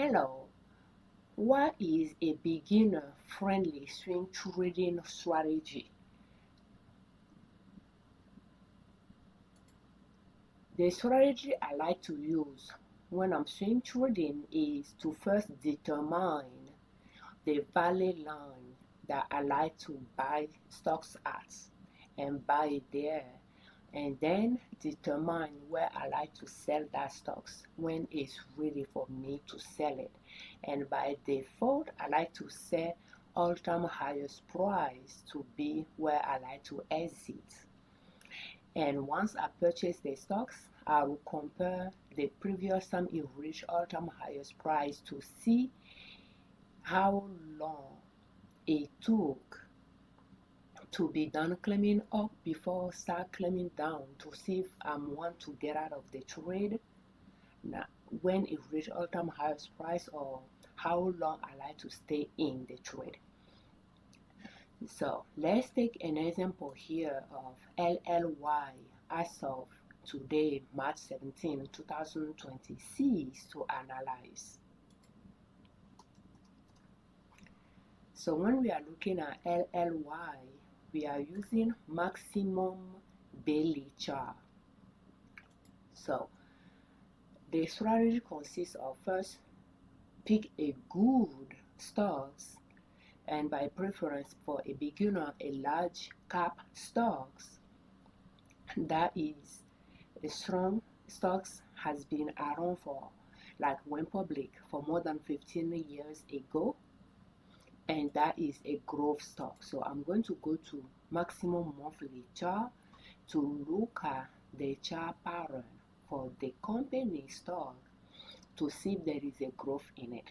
Hello, what is a beginner-friendly swing trading strategy? The strategy I like to use when I'm swing trading is to first determine the value line that I like to buy stocks at and buy it there, and then determine where I like to sell that stocks when it's ready for me to sell it. And by default, I like to set all-time highest price to be where I like to exit. And once I purchase the stocks, I will compare the previous time it reached all-time highest price to see how long it took to be done climbing up before start climbing down to see if I want to get out of the trade now when it reach all-time highest price, or how long I like to stay in the trade. So let's take an example here of LLY as of today, March 17, 2026, to analyze. So when we are looking at LLY, we are using maximum daily chart. So the strategy consists of first pick a good stocks, and by preference for a beginner, a large cap stocks that is a strong stocks has been around for, like went public for more than 15 years ago, and that is a growth stock. So I'm going to go to maximum monthly chart to look at the chart pattern for the company stock to see if there is a growth in it.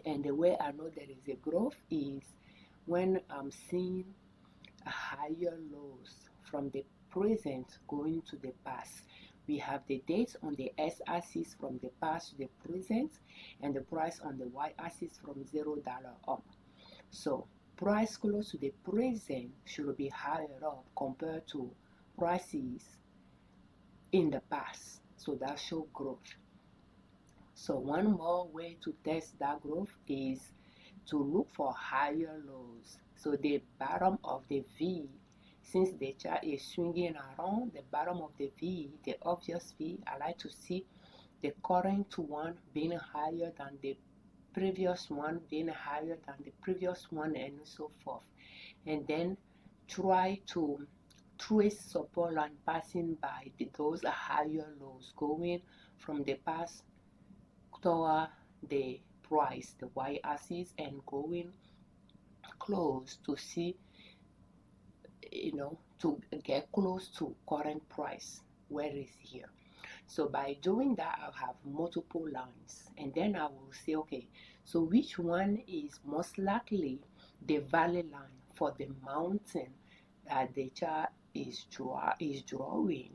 And the way I know there is a growth is when I'm seeing higher lows from the present going to the past. We have the dates on the x-axis from the past to the present, and the price on the y-axis from $0 up. So price close to the present should be higher up compared to prices in the past. So that shows growth. So one more way to test that growth is to look for higher lows. So the bottom of the V, since the chart is swinging around, the bottom of the V, the obvious V, I like to see the current one being higher than the previous one, being higher than the previous one, and so forth. And then try to trace support line passing by those higher lows, going from the past toward the price, the y-axis, and going close to see, to get close to current price where is here. So by doing that, I'll have multiple lines, and then I will say, okay, so which one is most likely the value line for the mountain that the chart is drawing?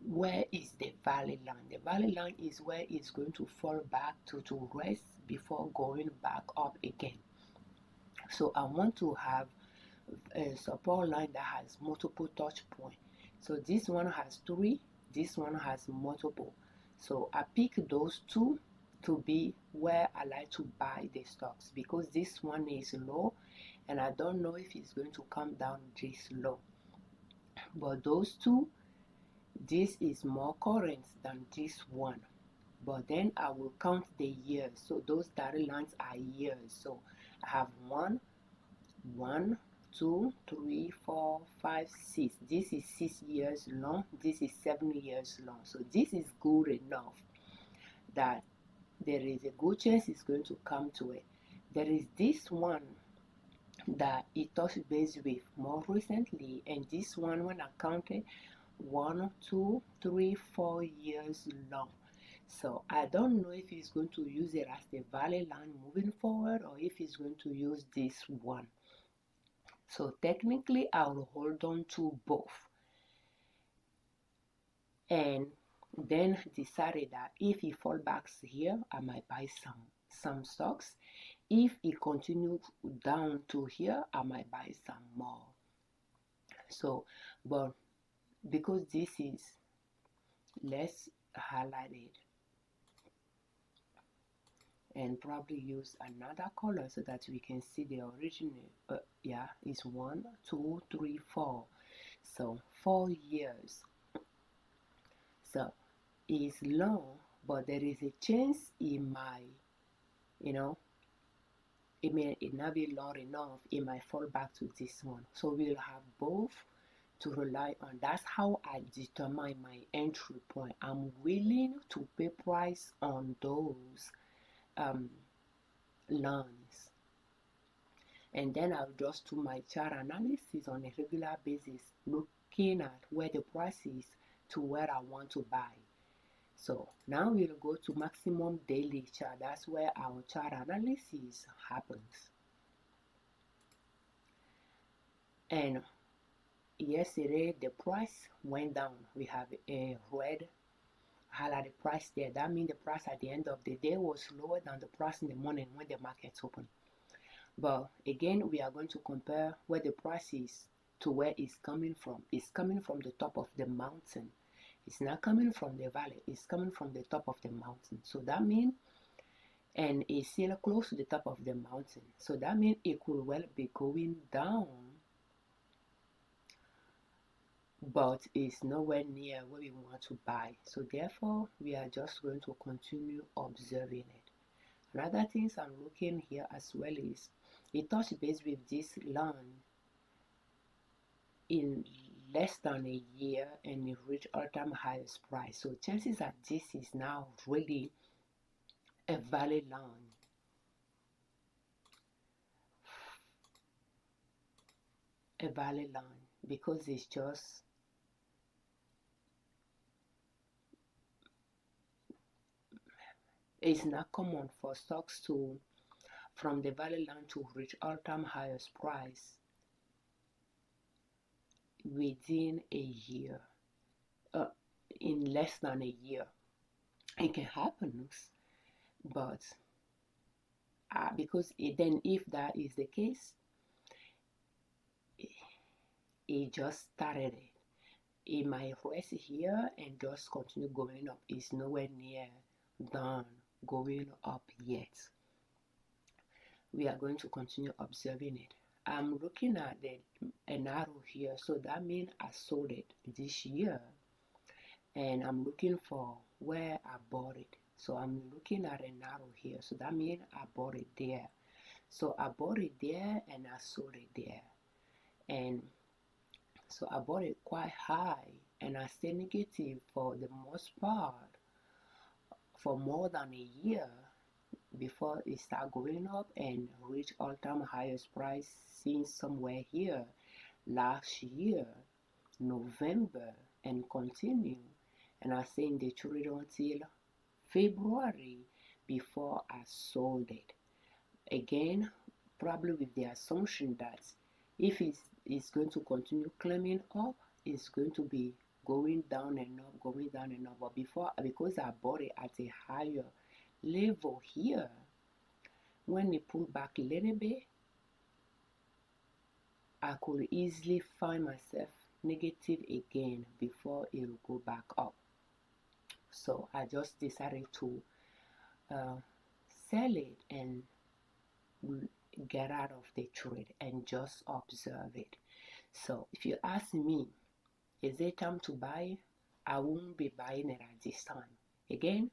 Where is the value line? The value line is where it's going to fall back to rest before going back up again. So I want to have a support line that has multiple touch points. So this one has 3, this one has multiple. So I pick those 2 to be where I like to buy the stocks, because this one is low and I don't know if it's going to come down this low. But those 2, this is more current than this one. But then I will count the years. So those dotted lines are years. So I have 1, 2, 3, 4, 5, 6. This is 6 years long. This is 7 years long. So this is good enough that there is a good chance it's going to come to it. There is this one that it touched base with more recently, and this one, when I counted, 1, 2, 3, 4 years long. So I don't know if he's going to use it as the value line moving forward, or if he's going to use this one. So technically I will hold on to both, and then decided that if he fall back here, I might buy some stocks. If he continues down to here, I might buy some more. So, but because this is, let's highlight it. and probably use another color so that we can see the original. Yeah, it's 1, 2, 3, 4. So 4 years. So it's long, but there is a chance it might, you know, it may not be long enough. It might fall back to this one. So we'll have both to rely on. That's how I determine my entry point. I'm willing to pay price on those loans, and then I'll just do my chart analysis on a regular basis, looking at where the price is to where I want to buy. So now we'll go to maximum daily chart. That's where our chart analysis happens. And yesterday the price went down. We have a red highlighted price there. That means the price at the end of the day was lower than the price in the morning when the markets open. But again, we are going to compare where the price is to where it's coming from. It's coming from the top of the mountain. It's not coming from the valley. It's coming from the top of the mountain. So that means, and it's still close to the top of the mountain. So that means it could well be going down, but it's nowhere near where we want to buy. So therefore, we are just going to continue observing it. Another things I'm looking here as well is it touched base with this line in less than a year and it reached all-time highest price. So chances are this is now really a valid line. A valid line because it's not common for stocks to from the valid line to reach all-time highest price within a year, in less than a year. It can happen, but because then if that is the case, it just started it. It might rest here and just continue going up. It's nowhere near done going up yet. We are going to continue observing it. I'm looking at an arrow here, so that means I sold it this year, and I'm looking for where I bought it. So I'm looking at an arrow here, so that means I bought it there. So I bought it there and I sold it there, and so I bought it quite high and I stayed negative for the most part for more than a year before it started going up and reach all-time highest price seen somewhere here last year November and continue, and I stayed in the trade until February before I sold it again, probably with the assumption that if it's going to continue climbing up, it's going to be going down and up, going down and up. But because I bought it at a higher level here, when it pulled back a little bit, I could easily find myself negative again before it will go back up. So I just decided to sell it and get out of the trade and just observe it. So if you ask me, is it time to buy? I won't be buying it at this time. Again,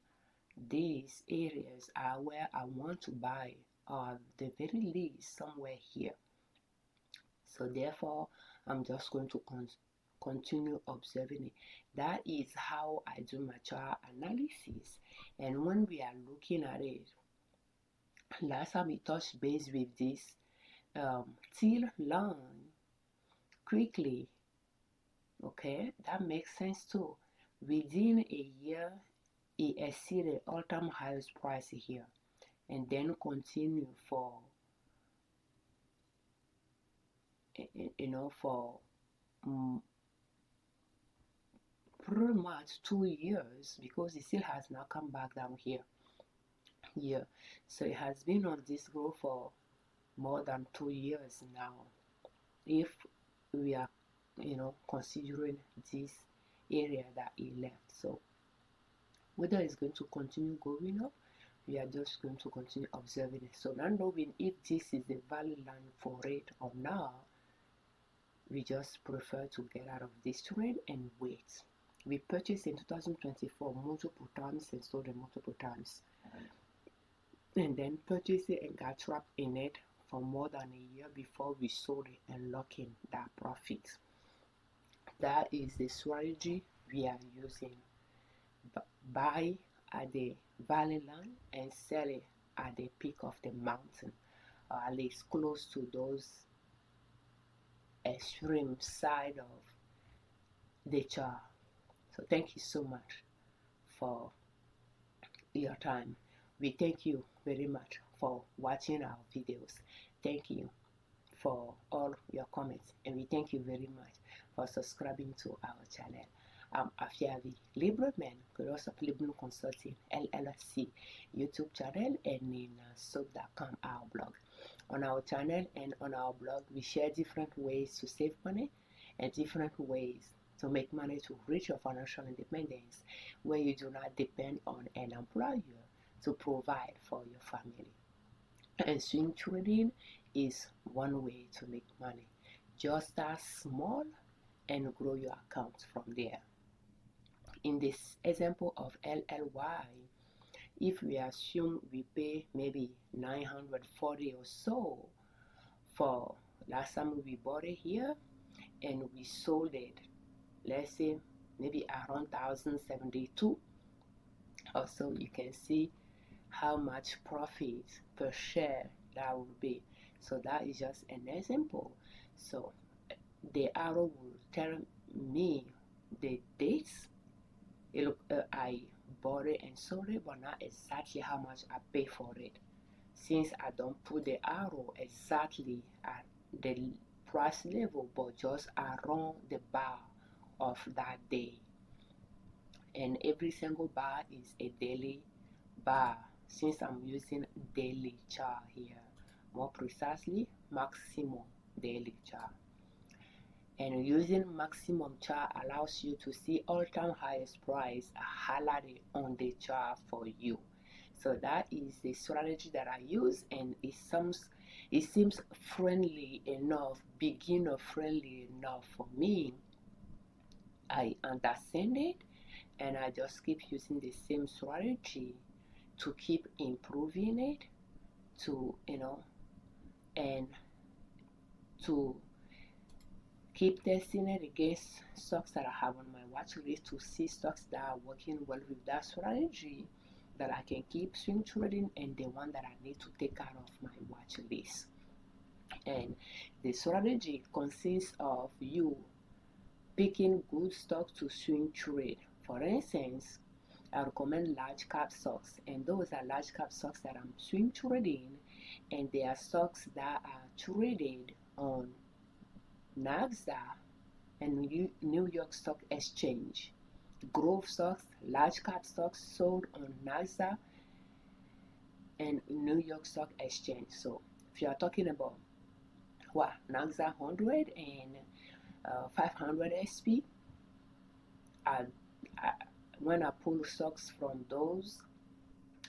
these areas are where I want to buy, or the very least somewhere here. So therefore, I'm just going to continue observing it. That is how I do my chart analysis. And when we are looking at it, last time we touched base with this teal line quickly. Okay, that makes sense too. Within a year, it exceeded all-time highest price here, and then continue for for pretty much 2 years, because it still has not come back down here. So it has been on this growth for more than 2 years now, if we are considering this area that it left. So whether it's going to continue going up, we are just going to continue observing it. So not knowing if this is the valid line for it or not, we just prefer to get out of this trade and wait. We purchased in 2024 multiple times and sold it multiple times, and then purchased it and got trapped in it for more than a year before we sold it and locked in that profit. That is the strategy we are using. Buy at the valley line and sell it at the peak of the mountain, or at least close to those extreme side of the chart. So thank you so much for your time. We thank you very much for watching our videos. Thank you for all your comments, and we thank you very much for subscribing to our channel. I'm Afiavi Liberman, creator of Liberman Consulting L.L.C YouTube channel, and in soap.com, our blog. On our channel and on our blog, we share different ways to save money and different ways to make money to reach your financial independence, where you do not depend on an employer to provide for your family. And swing trading is one way to make money. Just start small and grow your account from there. In this example of LLY, if we assume we pay maybe 940 or so for last time we bought it here, and we sold it, let's say maybe around 1072 or so, you can see how much profit per share that would be. So that is just an example. So the arrow will tell me the dates I bought it and sold it, but not exactly how much I pay for it, since I don't put the arrow exactly at the price level, but just around the bar of that day. And every single bar is a daily bar, since I'm using daily chart here, more precisely maximum daily chart. And using maximum chart allows you to see all-time highest price highlighted on the chart for you. So that is the strategy that I use, and it seems friendly enough, beginner friendly enough for me. I understand it, and I just keep using the same strategy to keep improving it, to and to keep testing it against stocks that I have on my watch list, to see stocks that are working well with that strategy that I can keep swing trading, and the one that I need to take out of my watch list. And the strategy consists of you picking good stocks to swing trade. For instance, I recommend large cap stocks, and those are large cap stocks that I'm swing trading, and they are stocks that are traded on NASDAQ and New York Stock Exchange. Growth stocks, large cap stocks sold on NASDAQ and New York Stock Exchange. So if you are talking about NASDAQ 100 and 500 SP, when I pull stocks from those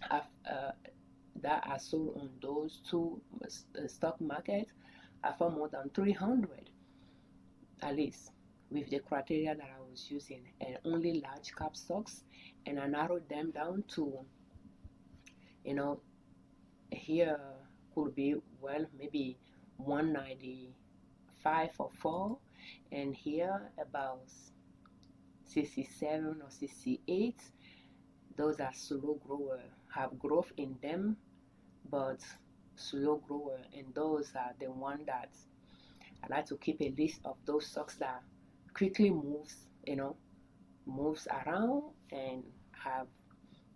that are sold on those two stock markets, I found more than 300 at least, with the criteria that I was using, and only large cap stocks. And I narrowed them down to, here could be, well, maybe 195 or 4, and here about 67 or 68. Those are slow grower, have growth in them, but slow grower, and those are the one that I like to keep a list of those stocks that quickly moves around, and have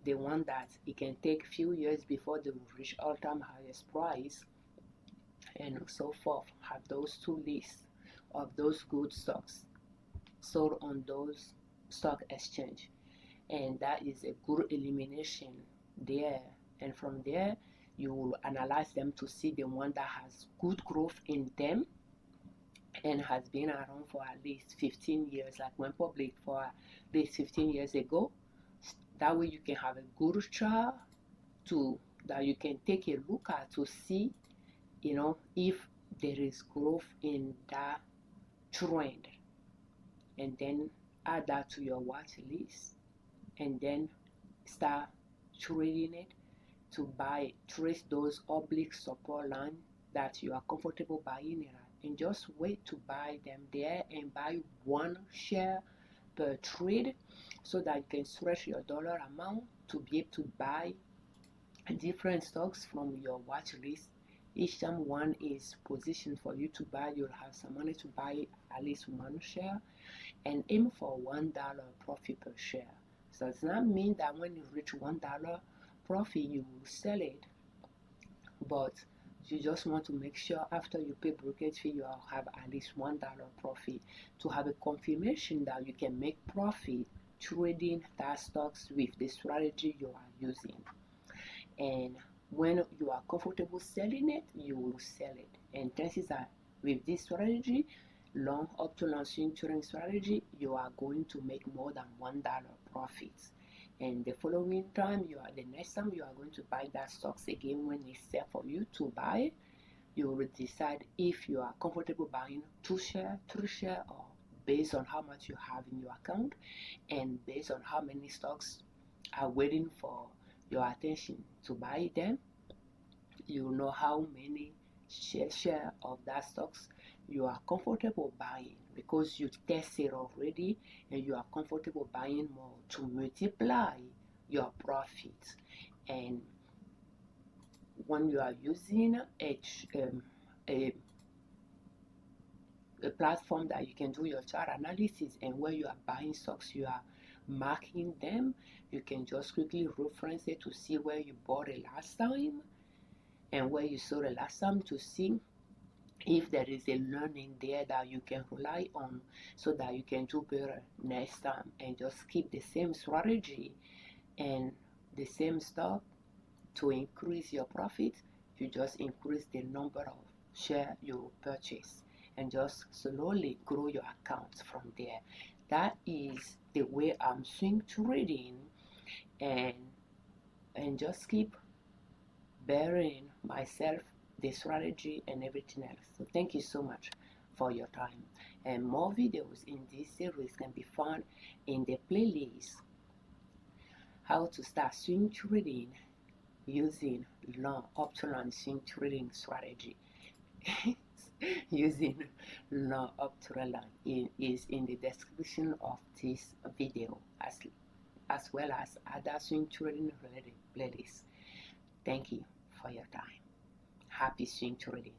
the one that it can take few years before they will reach all-time highest price, and so forth. Have those two lists of those good stocks sold on those stock exchange, and that is a good elimination there. And from there, you will analyze them to see the one that has good growth in them and has been around for at least 15 years, like went public for at least 15 years ago. That way you can have a good chart that you can take a look at to see, you know, if there is growth in that trend, and then add that to your watch list, and then start trading it to buy, trace those oblique support line that you are comfortable buying it at, and just wait to buy them there and buy one share per trade so that you can stretch your dollar amount to be able to buy different stocks from your watch list. Each time one is positioned for you to buy, you'll have some money to buy at least one share, and aim for $1 profit per share. So it does not mean that when you reach $1 profit you will sell it, but you just want to make sure after you pay brokerage fee you will have at least $1 profit to have a confirmation that you can make profit trading that stocks with the strategy you are using. And when you are comfortable selling it, you will sell it. And chances are with this strategy, long up to long swing trading strategy, you are going to make more than $1 profits. And the following time, the next time you are going to buy that stocks again, when it's set for you to buy, you will decide if you are comfortable buying 2 share, 3 share, or based on how much you have in your account and based on how many stocks are waiting for your attention to buy them. You will know how many share of that stocks you are comfortable buying, because you tested already and you are comfortable buying more to multiply your profits. And when you are using a platform that you can do your chart analysis, and where you are buying stocks, you are marking them, you can just quickly reference it to see where you bought it last time and where you sold it last time, to see if there is a learning there that you can rely on so that you can do better next time, and just keep the same strategy and the same stock to increase your profit. You just increase the number of shares you purchase and just slowly grow your accounts from there. That is the way I'm swing trading, and just keep bearing myself the strategy and everything else. So thank you so much for your time, and more videos in this series can be found in the playlist How to Start Swing Trading Using Long Up to Long Swing Trading Strategy. Using long up to long is in the description of this video, as well as other swing trading related playlists. Thank you for your time. Happy swing trading.